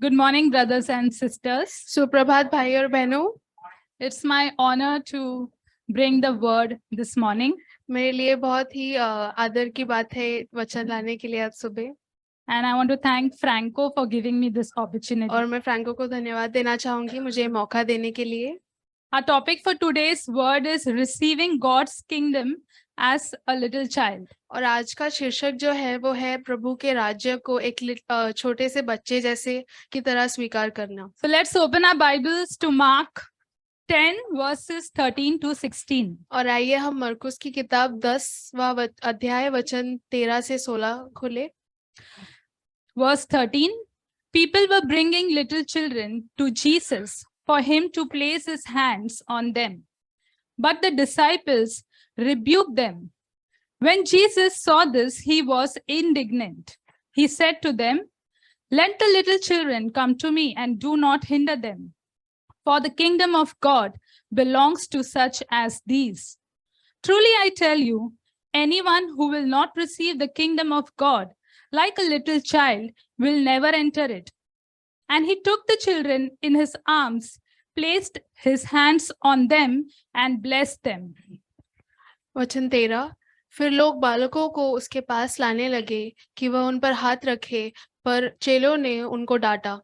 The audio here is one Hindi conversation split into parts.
Good morning, brothers and sisters. सुप्रभात भाई और बहनों, It's my honor to bring the word this morning. मेरे लिए बहुत ही आदर की बात है वचन लाने के लिए आज सुबह। And I want to thank Franco for giving me this opportunity. और मैं फ्रैंको को धन्यवाद देना चाहूंगी मुझे मौका देने के लिए। Our topic for today's word is receiving God's kingdom as a little child. और आज का शीर्षक जो है वो है प्रभु के राज्य को एक छोटे से बच्चे जैसे की तरह स्वीकार करना। So let's open our Bibles to Mark 10 verses 13 to 16. और आइए हम मरकुस की किताब 10वां अध्याय वचन 13 से 16 खोले। Verse 13, people were bringing little children to Jesus for him to place his hands on them. But the disciples rebuked them. When Jesus saw this, he was indignant. He said to them, "Let the little children come to me and do not hinder them, for the kingdom of God belongs to such as these. Truly I tell you, anyone who will not receive the kingdom of God like a little child will never enter it." And he took the children in his arms, placed his hands on them, and blessed them. वचन 13, फिर लोग बालकों को उसके पास लाने लगे कि वह उन पर हाथ रखे, पर चेलों ने उनको डांटा।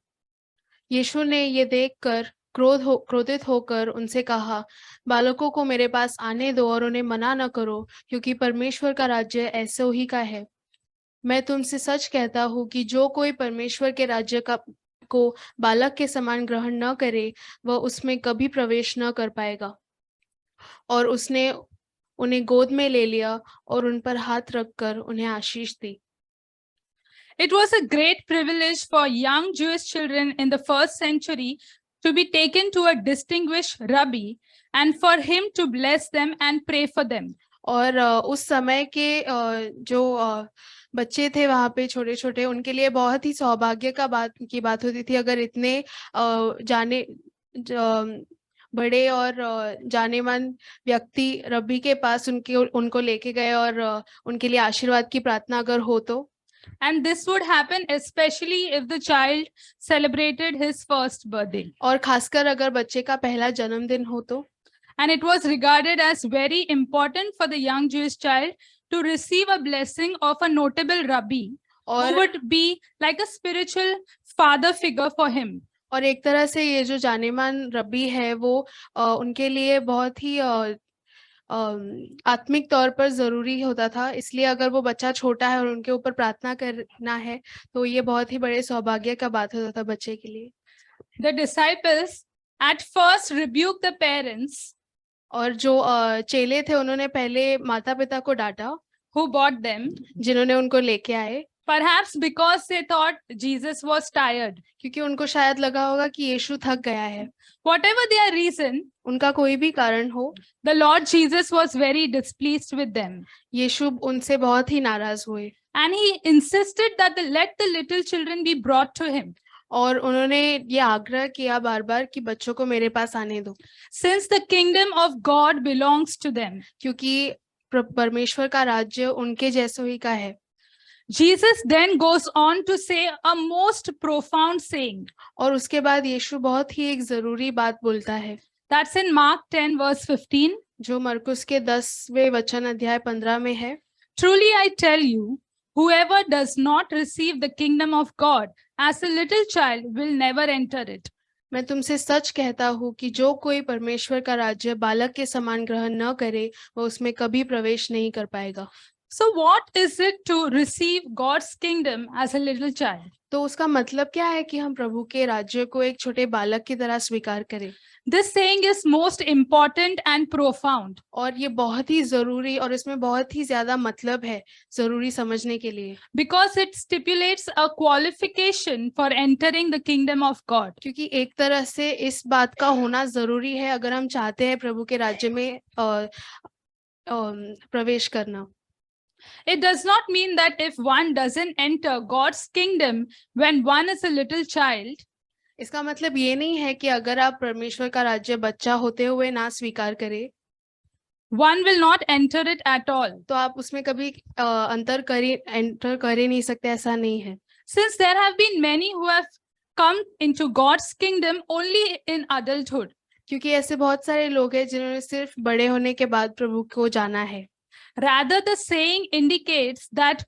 यीशु ने ये देखकर क्रोधित होकर उनसे कहा, बालकों को मेरे पास आने दो और उन्हें मना न करो, क्योंकि परमेश्वर का राज्य ऐसे ही का है। मैं तुमसे सच कहता हूँ कि जो कोई परमेश्वर के राज्य को बालक के समान ग्रहण न करे, वह उसमें कभी प्रवेश न कर पाएगा। और उसने उन्हें गोद में ले लिया और उन पर हाथ रखकर उन्हें आशीष दी। It was a great privilege for young Jewish children in the first century to be taken to a distinguished rabbi and for him to bless them and pray for them. और उस समय के जो बच्चे थे वहाँ पे छोटे छोटे, उनके लिए बहुत ही सौभाग्य की बात होती थी अगर इतने बड़े और जानेमान व्यक्ति रब्बी के पास उनको लेके गए और उनके लिए आशीर्वाद की प्रार्थना अगर हो तो। And this would happen especially if the child celebrated his first birthday. और खासकर अगर बच्चे का पहला जन्मदिन हो तो। And it was regarded as very important for the young Jewish child to receive a blessing of a notable rabbi who would be like a spiritual father figure for him. और एक तरह से ये जो जानेमान रब्बी है वो उनके लिए बहुत ही आत्मिक तौर पर जरूरी होता था, इसलिए अगर वो बच्चा छोटा है और उनके ऊपर प्रार्थना करना है तो ये बहुत ही बड़े सौभाग्य का बात होता था बच्चे के लिए। The disciples at first rebuked the parents, और जो चेले थे उन्होंने पहले माता पिता को डांटा, who bought them, जिन्होंने उनको लेके आए। perhaps because they thought Jesus was tired, क्योंकि उनको शायद लगा होगा कि यीशु थक गया है। whatever their reason, उनका कोई भी कारण हो, the Lord Jesus was very displeased with them. यीशु उनसे बहुत ही नाराज हुए। And he insisted that let the little children be brought to him. और उन्होंने ये आग्रह किया बार बार कि बच्चों को मेरे पास आने दो, since the kingdom of God belongs to them. क्योंकि परमेश्वर का राज्य उनके जैसों ही का है। Jesus then goes on to say a most profound saying. और उसके बाद यीशु बहुत ही एक जरूरी बात बोलता है। That's in Mark 10 verse 15. जो मरकुस के 10वें वचन अध्याय 15 में है। Truly I tell you, whoever does not receive the kingdom of God as a little child will never enter it. मैं तुमसे सच कहता हूँ कि जो कोई परमेश्वर का राज्य बालक के समान ग्रहण न करे, वह उसमें कभी प्रवेश नहीं कर पाएगा। So what is it to receive God's kingdom as a little child? तो उसका मतलब क्या है कि हम प्रभु के राज्य को एक छोटे बालक की तरह स्वीकार करें? This saying is most important and profound. और ये बहुत ही जरूरी और इसमें बहुत ही ज्यादा मतलब है जरूरी समझने के लिए। Because it stipulates a qualification for entering the kingdom of God. क्योंकि एक तरह से इस बात का होना जरूरी है अगर हम चाहते हैं प्रभु के राज्य में प्रवेश करना। It does not mean that if one doesn't enter God's kingdom when one is a little child, इसका मतलब ये नहीं है कि अगर आप परमेश्वर का राज्य बच्चा होते हुए ना स्वीकार करें, one will not enter it at all. तो आप उसमें कभी एंटर कर ही नहीं सकते, ऐसा नहीं है। Since there have been many who have come into God's kingdom only in adulthood. क्योंकि ऐसे बहुत सारे लोग हैं जिन्होंने सिर्फ बड़े होने के बाद प्रभु को जाना है। Rather, the saying indicates that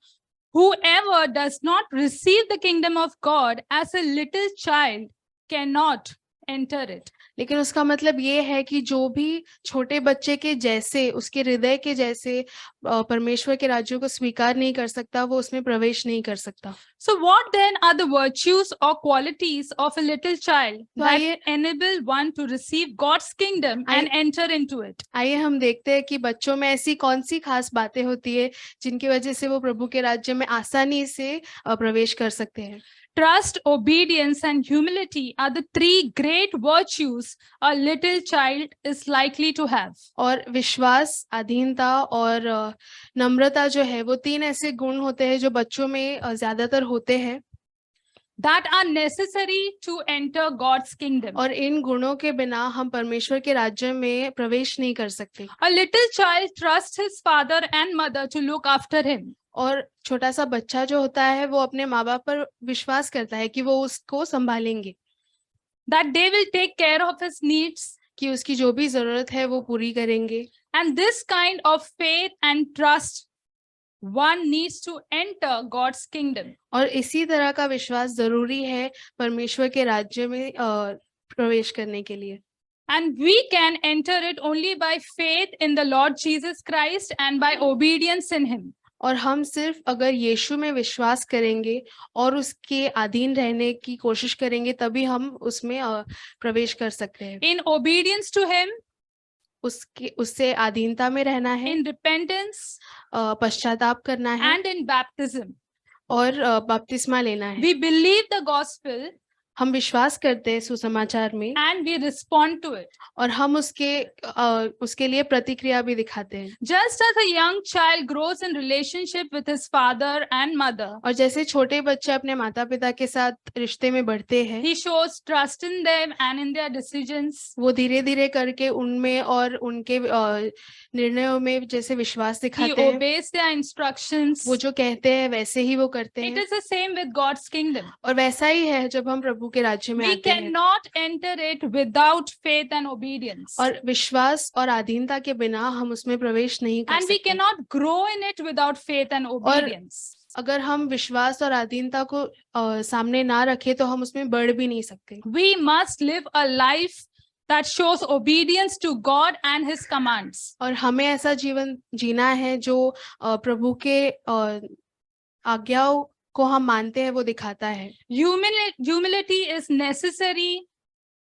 whoever does not receive the kingdom of God as a little child cannot enter it. लेकिन उसका मतलब ये है कि जो भी छोटे बच्चे के जैसे, उसके हृदय के जैसे परमेश्वर के राज्य को स्वीकार नहीं कर सकता, वो उसमें प्रवेश नहीं कर सकता। So what then are the virtues or qualities of a little child that enable one to receive God's kingdom and enter into it? आइए हम देखते हैं कि बच्चों में ऐसी कौन सी खास बातें होती है जिनकी वजह से वो प्रभु के राज्य में आसानी से प्रवेश कर सकते हैं। Trust, obedience, and humility are the three great virtues a little child is likely to have. और विश्वास, अधीनता और नम्रता जो है वो तीन ऐसे गुण होते हैं जो बच्चों में ज्यादातर होते हैं that are necessary to enter God's kingdom. और इन गुणों के बिना हम परमेश्वर के राज्य में प्रवेश नहीं कर सकते। A little child trusts his father and mother to look after him. और छोटा सा बच्चा जो होता है वो अपने माँ बाप पर विश्वास करता है कि वो उसको संभालेंगे, that they will take care of his needs, कि उसकी जो भी जरूरत है वो पूरी करेंगे। and this kind of faith and trust one needs to enter God's kingdom. और इसी तरह का विश्वास जरूरी है परमेश्वर के राज्य में प्रवेश करने के लिए। And we can enter it only by faith in the Lord Jesus Christ and by obedience in him. और हम सिर्फ अगर यीशु में विश्वास करेंगे और उसके अधीन रहने की कोशिश करेंगे तभी हम उसमें प्रवेश कर सकते हैं। In obedience to him, उससे अधीनता में रहना है, in repentance, पश्चाताप करना है, and in baptism, और बपतिस्मा लेना है। We believe the gospel, हम विश्वास करते हैं सुसमाचार में, and we respond to it. और हम उसके लिए प्रतिक्रिया भी दिखाते हैं। Just as a young child grows in relationship with his father and mother, और जैसे छोटे बच्चे अपने माता पिता के साथ रिश्ते में बढ़ते हैं, he shows trust in them and in their decisions. वो धीरे धीरे करके उनमें और उनके निर्णयों में जैसे विश्वास He दिखाते हैं, obeys their instructions. वो जो कहते हैं वैसे ही वो करते It हैं। is the same with God's kingdom. और वैसा ही है जब हम प्रभु के राज्य में We आते हैं। cannot enter it without faith and obedience. और विश्वास और अधीनता के बिना हम उसमें प्रवेश नहीं कर And we सकते। cannot grow in it without faith and obedience. अगर हम विश्वास और अधीनता को सामने ना रखें तो हम उसमें बढ़ भी नहीं सकते। We must live a life that shows obedience to God and his commands. और हमें ऐसा जीवन जीना है जो प्रभु के आज्ञाओं को हम मानते हैं वो दिखाता है। Humility is necessary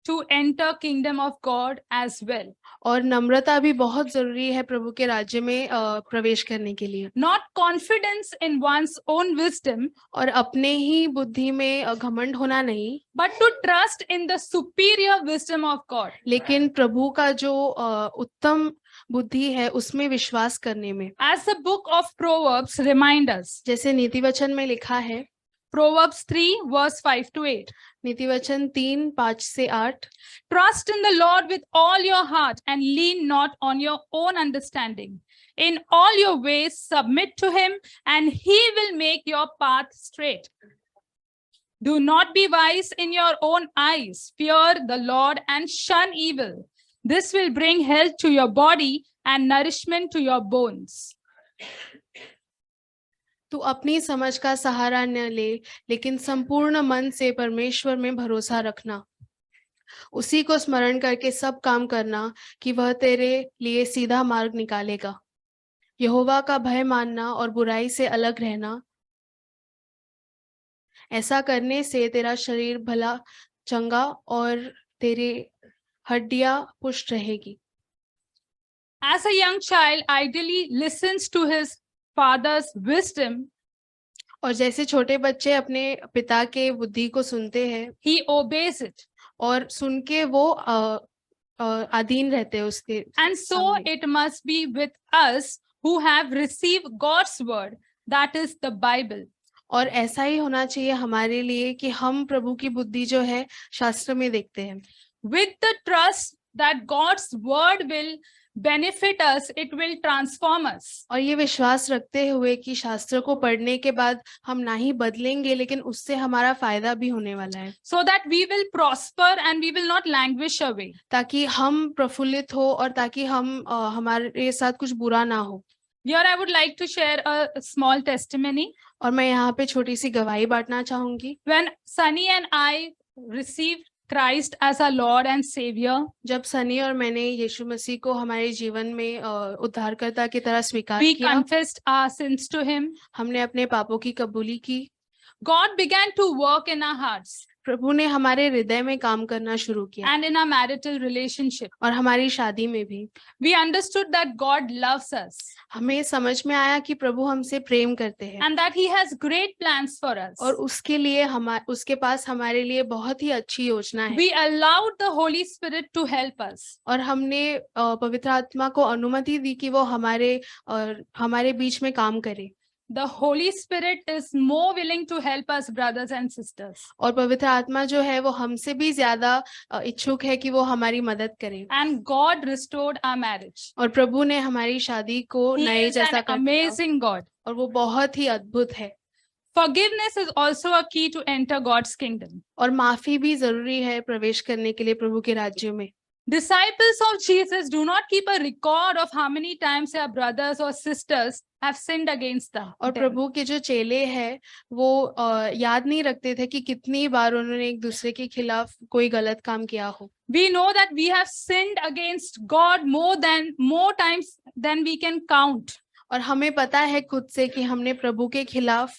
to enter kingdom of God as well. और नम्रता भी बहुत जरूरी है प्रभु के राज्य में प्रवेश करने के लिए। Not confidence in one's own wisdom, और अपने ही बुद्धि में घमंड होना नहीं, but to trust in the superior wisdom of God. लेकिन प्रभु का जो उत्तम बुद्धि है उसमें विश्वास करने में। As the book of Proverbs reminds us, जैसे नीति वचन में लिखा है, Proverbs 3 verse 5 to 8. नीति वचन 3, 5 से 8। Trust in the Lord with all your heart and lean not on your own understanding. In all your ways submit to him and he will make your path straight. Do not be wise in your own eyes. Fear the Lord and shun evil. This will bring health to your body and nourishment to your bones. तू अपनी समझ का सहारा न ले, लेकिन संपूर्ण मन से परमेश्वर में भरोसा रखना। उसी को स्मरण करके सब काम करना कि वह तेरे लिए सीधा मार्ग निकालेगा। यहोवा का भय मानना और बुराई से अलग रहना, ऐसा करने से तेरा शरीर भला चंगा और तेरी हड्डियां पुष्ट रहेगी। As a young child ideally listens to his father's wisdom, और जैसे छोटे बच्चे अपने पिता के बुद्धि को सुनते हैं, he obeys it. और सुन के वो अधीन रहते हैं उसके। And so it must be with us who have received God's word, that is the Bible. और ऐसा ही होना चाहिए हमारे लिए कि हम प्रभु की बुद्धि जो है शास्त्र में देखते हैं। With the trust that God's word will benefit us, it will transform us. और ये विश्वास रखते हुए कि शास्त्र को पढ़ने के बाद हम ना ही बदलेंगे लेकिन उससे हमारा फायदा भी होने वाला है, So that we will prosper and we will not languish away. ताकि हम प्रफुल्लित हो और ताकि हम हमारे साथ कुछ बुरा ना हो। Here I would like to share a small testimony. और मैं यहाँ पे छोटी सी गवाही बांटना चाहूंगी। When Sunny and I received Christ as our Lord and Savior, जब सनी और मैंने यीशु मसीह को हमारे जीवन में उद्धारकर्ता की तरह स्वीकार we किया, confessed our sins to Him. हमने अपने पापों की कबूली की, God began to work in our hearts प्रभु ने हमारे हृदय में काम करना शुरू किया and in our marital relationship. और हमारी शादी में भी। We understood that God loves us हमें समझ में आया कि प्रभु हमसे प्रेम करते हैं and that He has great plans for us. और उसके लिए उसके पास हमारे लिए बहुत ही अच्छी योजना है। We allowed the Holy Spirit to help us. और हमने पवित्र आत्मा को अनुमति दी कि वो हमारे बीच में काम करे। The Holy Spirit is more willing to help us, brothers and sisters. और पवित्र आत्मा जो है वो हमसे भी ज्यादा इच्छुक है कि वो हमारी मदद करे। And God restored our marriage. और प्रभु ने हमारी शादी को He नए is जैसा an कर दिया amazing God. और वो बहुत ही अद्भुत है। Forgiveness is also a key to enter God's kingdom. और माफी भी जरूरी है प्रवेश करने के लिए प्रभु के राज्य में। Disciples of Jesus do not keep a record of how many times their brothers or sisters have sinned against them. और प्रभु के जो चेले हैं वो याद नहीं रखते थे कि कितनी बार उन्होंने एक दूसरे के खिलाफ कोई गलत काम किया हो। We know that we have sinned against God more times than we can count. और हमें पता है खुद से कि हमने प्रभु के खिलाफ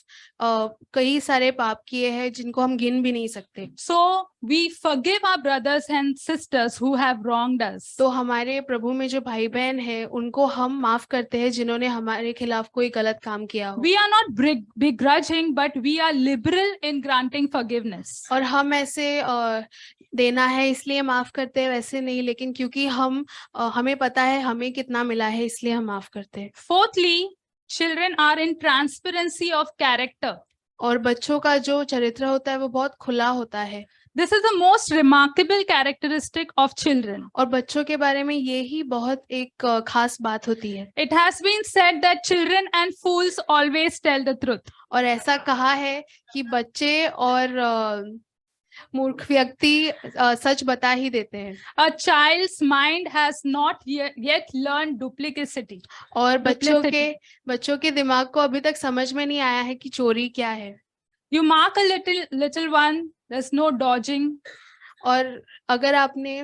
कई सारे पाप किए हैं जिनको हम गिन भी नहीं सकते। So we forgive our brothers and sisters who have wronged us. तो हमारे प्रभु में जो भाई बहन हैं उनको हम माफ करते हैं जिन्होंने हमारे खिलाफ कोई गलत काम किया हो। We are not begrudging, but we are liberal in granting forgiveness. और हम ऐसे देना है इसलिए माफ करते हैं वैसे नहीं, लेकिन क्योंकि हमें पता है हमें कितना मिला है इसलिए हम माफ करते हैं। Fourthly, children are in transparency of character. और बच्चों का जो चरित्र होता है वो बहुत खुला होता है। This is the most remarkable characteristic of children. और बच्चों के बारे में ये ही बहुत एक खास बात होती है। It has been said that children and fools always tell the truth. और ऐसा कहा है कि बच्चे और मूर्ख व्यक्ति सच बता ही देते हैं। A child's mind has not yet learned duplicity. और बच्चों के दिमाग को अभी तक समझ में नहीं आया है कि चोरी क्या है। You mark a little one, there's no dodging. और अगर आपने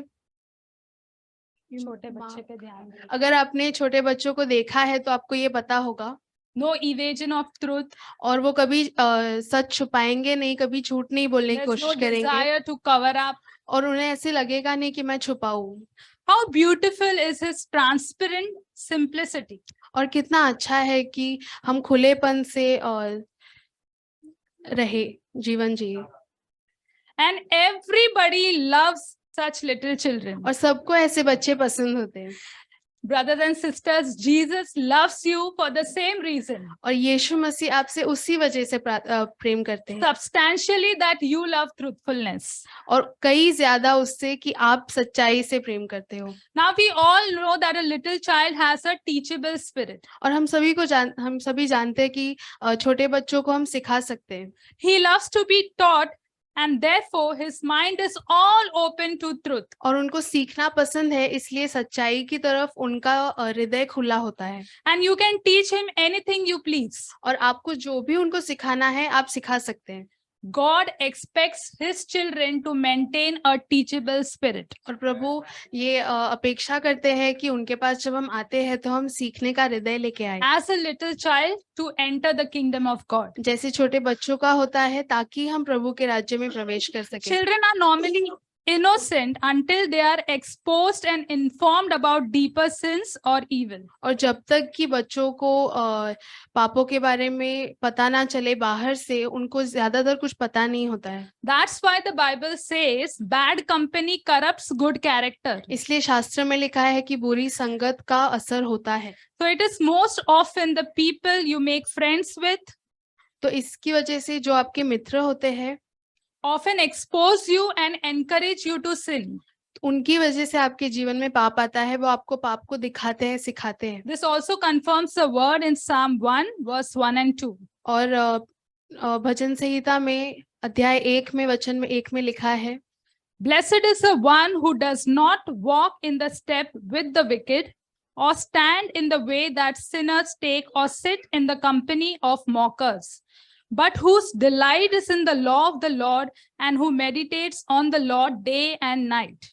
छोटे बच्चे पे ध्यान दीजिए। अगर आपने छोटे बच्चों को देखा है तो आपको ये पता होगा। No evasion of truth. और वो कभी सच छुपाएंगे नहीं, कभी झूठ नहीं बोलने की There's no कोशिश करेंगे desire to cover up. और उन्हें ऐसे लगेगा नहीं कि मैं छुपाऊं। How beautiful is his transparent simplicity. और कितना अच्छा है कि हम खुलेपन से रहे, जीवन जिए। And everybody loves such little children. और सबको ऐसे बच्चे पसंद होते हैं। Brothers and sisters, Jesus loves you for the same reason. और यीशु मसीह आपसे उसी वजह से प्रेम करते हैं। Substantially that you love truthfulness. और कई ज्यादा उससे कि आप सच्चाई से प्रेम करते हो। Now we all know that a little child has a teachable spirit. और हम सभी जानते हैं कि छोटे बच्चों को हम सिखा सकते हैं। He loves to be taught and therefore his mind is all open to truth. और उनको सीखना पसंद है इसलिए सच्चाई की तरफ उनका हृदय खुला होता है। And you can teach him anything you please. और आपको जो भी उनको सिखाना है आप सिखा सकते हैं। God expects his children to maintain a teachable spirit. और प्रभु ये अपेक्षा करते हैं कि उनके पास जब हम आते हैं तो हम सीखने का हृदय लेके आए। As a little child to enter the kingdom of God. जैसे छोटे बच्चों का होता है ताकि हम प्रभु के राज्य में प्रवेश कर सकें। Children are normally innocent until they are exposed and informed about deeper sins or evil. और जब तक कि बच्चों को पापों के बारे में पता ना चले बाहर से, उनको ज्यादातर कुछ पता नहीं होता है। That's why the Bible says bad company corrupts good character. इसलिए शास्त्र में लिखा है कि बुरी संगत का असर होता है। So it is most often the people you make friends with. तो इसकी वजह से जो आपके मित्र होते हैं Often expose you and encourage you to sin. उनकी वजह से आपके जीवन में पाप आता है, वो आपको पाप को दिखाते हैं, सिखाते हैं। This also confirms the word in Psalm 1, verse 1 and 2. और भजन संहिता में अध्याय 1 में वचन में 1 में लिखा है, Blessed is the one who does not walk in the step with the wicked, or stand in the way that sinners take, or sit in the company of mockers, but whose delight is in the law of the Lord, and who meditates on the Lord day and night.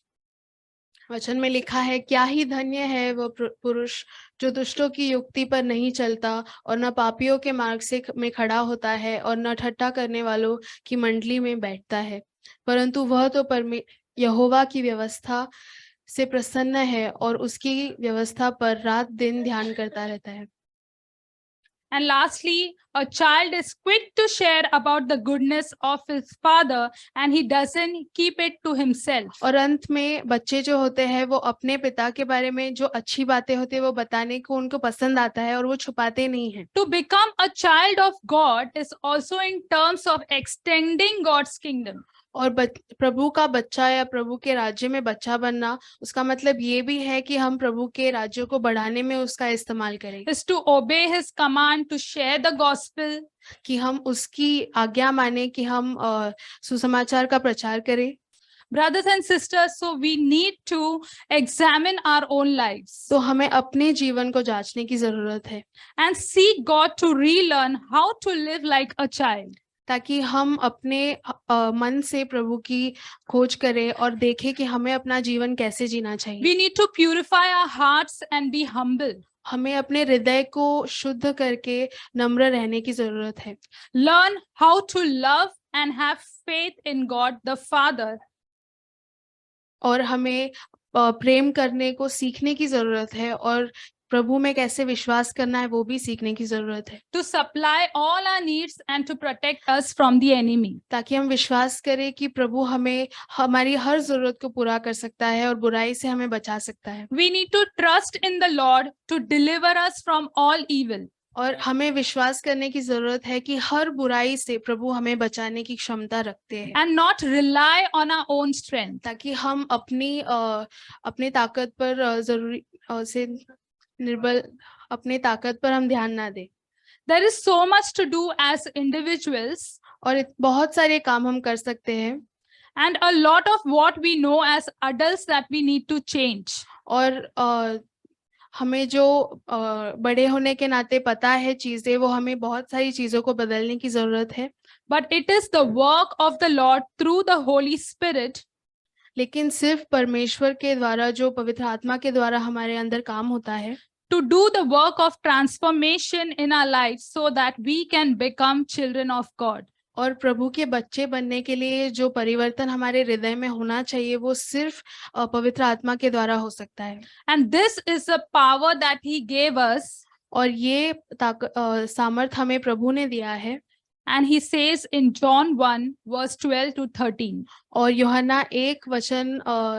वचन में लिखा है, क्या ही धन्य है वो पुरुष जो दुष्टों की युक्ति पर नहीं चलता और न पापियों के मार्ग से में खड़ा होता है और न ठट्ठा करने वालों की मंडली में बैठता है, परंतु वह तो यहोवा की व्यवस्था से प्रसन्न है और उसकी व्यवस्था पर रात दिन ध्यान करता रहता है। And lastly, a child is quick to share about the goodness of his father, and he doesn't keep it to himself. और अंत में बच्चे जो होते हैं वो अपने पिता के बारे में जो अच्छी बातें होती है वो बताने को उनको पसंद आता है और वो छुपाते नहीं हैं। To become a child of God is also in terms of extending God's kingdom. और प्रभु का बच्चा या प्रभु के राज्य में बच्चा बनना, उसका मतलब ये भी है कि हम प्रभु के राज्य को बढ़ाने में उसका इस्तेमाल करें, Is to obey his command to share the gospel, कि हम उसकी आज्ञा माने, कि हम सुसमाचार का प्रचार करें। Brothers and sisters, so we need to examine our own lives तो हमें अपने जीवन को जांचने की जरूरत है and seek God to relearn how to live like a child. ताकि हम अपने मन से प्रभु की खोज करें और देखें कि हमें अपना जीवन कैसे जीना चाहिए। We need to purify our hearts and be humble. हमें अपने हृदय को शुद्ध करके नम्र रहने की जरूरत है। Learn how to love and have faith in God the Father. और हमें प्रेम करने को सीखने की जरूरत है और प्रभु में कैसे विश्वास करना है वो भी सीखने की जरूरत है। To supply all our needs and to protect us from the enemy. ताकि हम विश्वास करें कि प्रभु हमें हमारी हर जरूरत को पूरा कर सकता है और बुराई से हमें बचा सकता है। We need to trust in the Lord to deliver us from all evil. और हमें विश्वास करने की जरूरत है कि हर बुराई से प्रभु हमें बचाने की क्षमता रखते हैं। And not rely on our own strength. ताकि हम अपनी ताकत पर जरूरी से निर्बल अपने ताकत पर हम ध्यान ना दें। There is so much to do as individuals. और बहुत सारे काम हम कर सकते हैं। And a lot of what we know as adults that we need to change. और हमें जो बड़े होने के नाते पता है चीजें, वो हमें बहुत सारी चीजों को बदलने की जरूरत है। But it is the work of the Lord through the Holy Spirit. लेकिन सिर्फ परमेश्वर के द्वारा, जो पवित्र आत्मा के द्वारा हमारे अंदर काम होता है, to do the work of transformation in our lives so that we can become children of God. और प्रभु के बच्चे बनने के लिए जो परिवर्तन हमारे हृदय में होना चाहिए वो सिर्फ पवित्र आत्मा के द्वारा हो सकता है। And this is the power that he gave us. और ये सामर्थ हमें प्रभु ने दिया है। And he says in John 1 verse 12 to 13. और यूहन्ना 1 वचन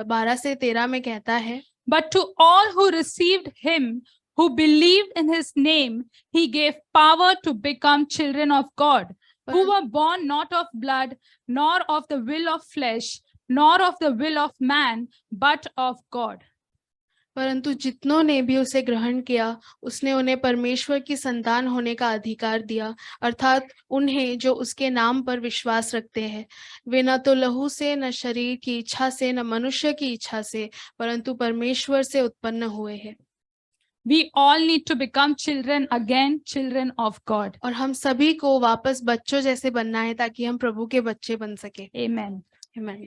12 से 13 में कहता है, But to all who received him, who believed in his name, he gave power to become children of God, who were born not of blood, nor of the will of flesh, nor of the will of man, but of God. परंतु जितनों ने भी उसे ग्रहण किया, उसने उन्हें परमेश्वर की संतान होने का अधिकार दिया, अर्थात उन्हें जो उसके नाम पर विश्वास रखते हैं। वे न तो लहू से, न शरीर की इच्छा से, न मनुष्य की इच्छा से, परंतु परमेश्वर से उत्पन्न हुए हैं। We all need to become children again, children of God. और हम सभी को वापस बच्चों जैसे बनना है ताकि हम प्रभु के बच्चे बन सके। Amen. Amen.